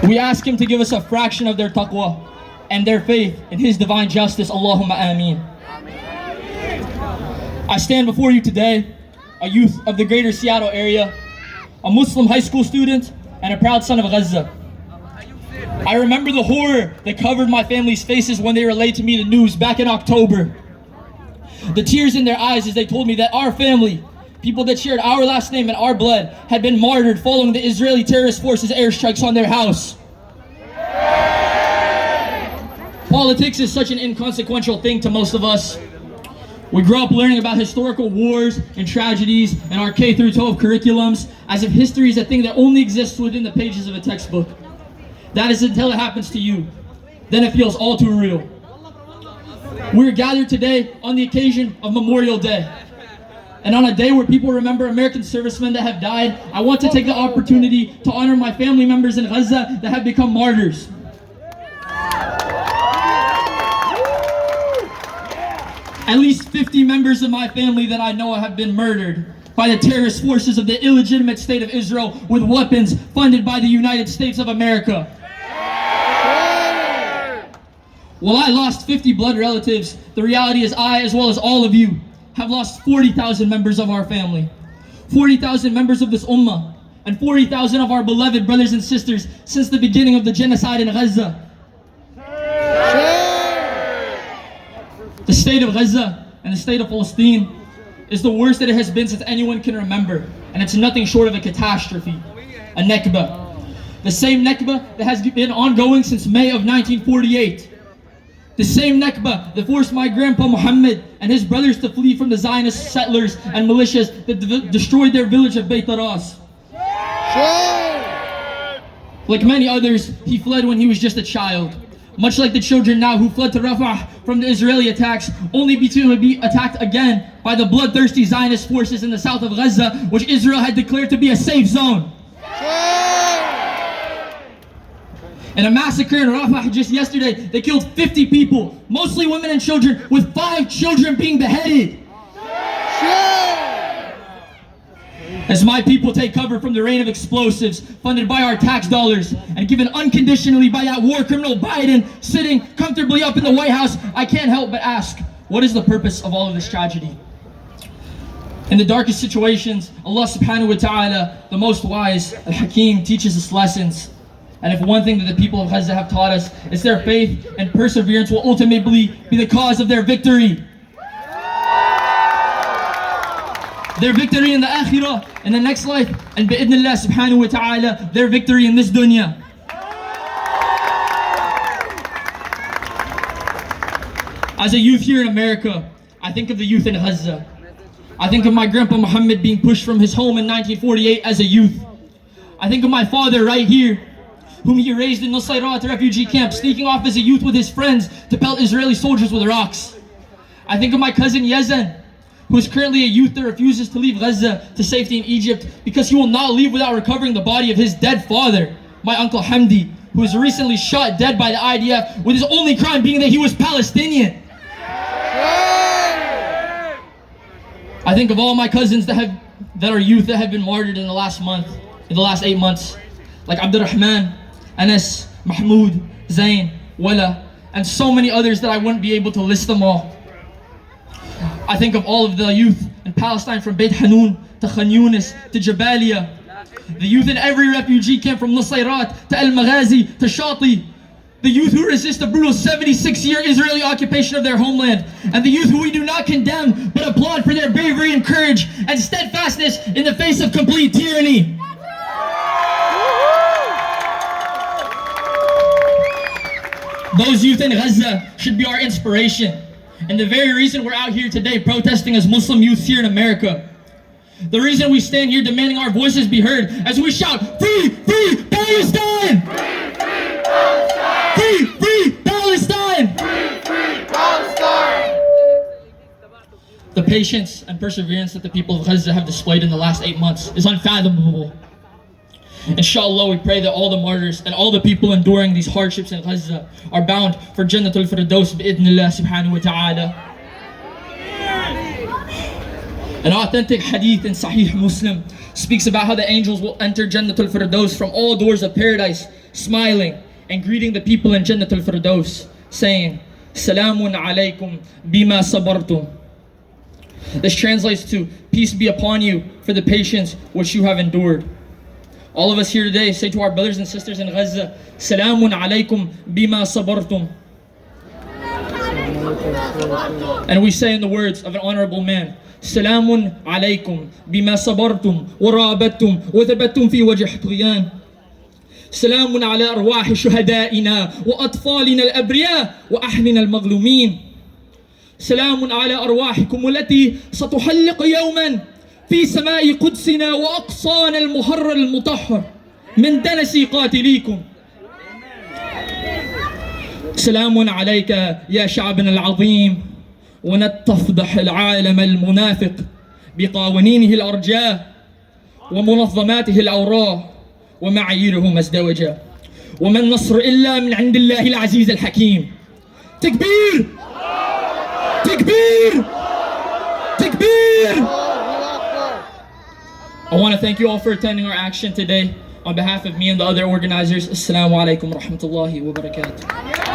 We ask him to give us a fraction of their taqwa and their faith in his divine justice. Allahumma ameen. I stand before you today, a youth of the greater Seattle area, a Muslim high school student, and a proud son of Gaza. I remember the horror that covered my family's faces when they relayed to me the news back in October. The tears in their eyes as they told me that our family, people that shared our last name and our blood, had been martyred following the Israeli terrorist forces' airstrikes on their house. Politics is such an inconsequential thing to most of us. We grow up learning about historical wars and tragedies in our K through 12 curriculums as if history is a thing that only exists within the pages of a textbook. That is until it happens to you. Then it feels all too real. We're gathered today on the occasion of Memorial Day. And on a day where people remember American servicemen that have died, I want to take the opportunity to honor my family members in Gaza that have become martyrs. At least 50 members of my family that I know have been murdered by the terrorist forces of the illegitimate state of Israel with weapons funded by the United States of America. While I lost 50 blood relatives, the reality is I, as well as all of you, have lost 40,000 members of our family, 40,000 members of this ummah, and 40,000 of our beloved brothers and sisters since the beginning of the genocide in Gaza. The state of Gaza and the state of Palestine is the worst that it has been since anyone can remember, and it's nothing short of a catastrophe, a Nakba. The same Nakba that has been ongoing since May of 1948. The same Nakba that forced my grandpa Muhammad and his brothers to flee from the Zionist settlers and militias that destroyed their village of Beit Taras. Like many others, he fled when he was just a child. Much like the children now who fled to Rafah from the Israeli attacks, only to be attacked again by the bloodthirsty Zionist forces in the south of Gaza, which Israel had declared to be a safe zone. In a massacre in Rafah just yesterday, they killed 50 people, mostly women and children, with 5 children being beheaded. As my people take cover from the rain of explosives funded by our tax dollars and given unconditionally by that war criminal Biden sitting comfortably up in the White House, I can't help but ask, what is the purpose of all of this tragedy? In the darkest situations, Allah subhanahu wa ta'ala, the most wise, Al-Hakim, teaches us lessons. And if one thing that the people of Gaza have taught us is their faith and perseverance will ultimately be the cause of their victory. Their victory in the akhirah, in the next life, and bi'idhnillah subhanahu wa ta'ala, their victory in this dunya. As a youth here in America, I think of the youth in Gaza. I think of my grandpa Muhammad being pushed from his home in 1948 as a youth. I think of my father right here, whom he raised in Nusayrat refugee camp, sneaking off as a youth with his friends to pelt Israeli soldiers with rocks. I think of my cousin Yazan, who is currently a youth that refuses to leave Gaza to safety in Egypt because he will not leave without recovering the body of his dead father, my uncle Hamdi, who was recently shot dead by the IDF with his only crime being that he was Palestinian. I think of all my cousins that are youth that have been martyred in the last 8 months, like Abdurrahman, Anas, Mahmoud, Zain, Wala, and so many others that I wouldn't be able to list them all. I think of all of the youth in Palestine from Beit Hanun to Khan Yunis to Jabalia, the youth in every refugee camp from Nusayrat to El Maghazi to Shati, the youth who resist the brutal 76-year Israeli occupation of their homeland, and the youth who we do not condemn but applaud for their bravery and courage and steadfastness in the face of complete tyranny. Those youth in Gaza should be our inspiration, and the very reason we're out here today protesting as Muslim youth here in America. The reason we stand here demanding our voices be heard as we shout, "Free, free Palestine! Free, free Palestine! Free, free Palestine!" The patience and perseverance that the people of Gaza have displayed in the last 8 months is unfathomable. Inshallah, we pray that all the martyrs and all the people enduring these hardships in Gaza are bound for Jannatul Firdaus bi'idhnillah subhanahu wa ta'ala. An authentic hadith in Sahih Muslim speaks about how the angels will enter Jannatul Firdaus from all doors of paradise smiling and greeting the people in Jannat al-Firdaus, saying, Salamun alaykum bima sabartum. This translates to, peace be upon you for the patience which you have endured. All of us here today say to our brothers and sisters in Gaza, Salamun alaykum bima sabartum. And we say in the words of an honorable man, Salamun alaykum bima sabartum wa rabattum wa thabattum fi wajh tughyan. سلام على أرواح شهدائنا وأطفالنا الأبرياء وأهلنا المظلومين. سلام على أرواحكم التي ستحلق يوما في سماء قدسنا وأقصانا المحرر المطهر من دنس قاتليكم. سلام عليك يا شعبنا العظيم، ونتفضح العالم المنافق بقوانينه الأرجاء ومنظماته الأوراق ومعاييره مزدوجة. وما النصر إلا من عند الله العزيز الحكيم. تكبير تكبير تكبير. I want to thank you all for attending our action today. On behalf of me and the other organizers, Assalamu alaikum wa rahmatullahi wa barakatuh.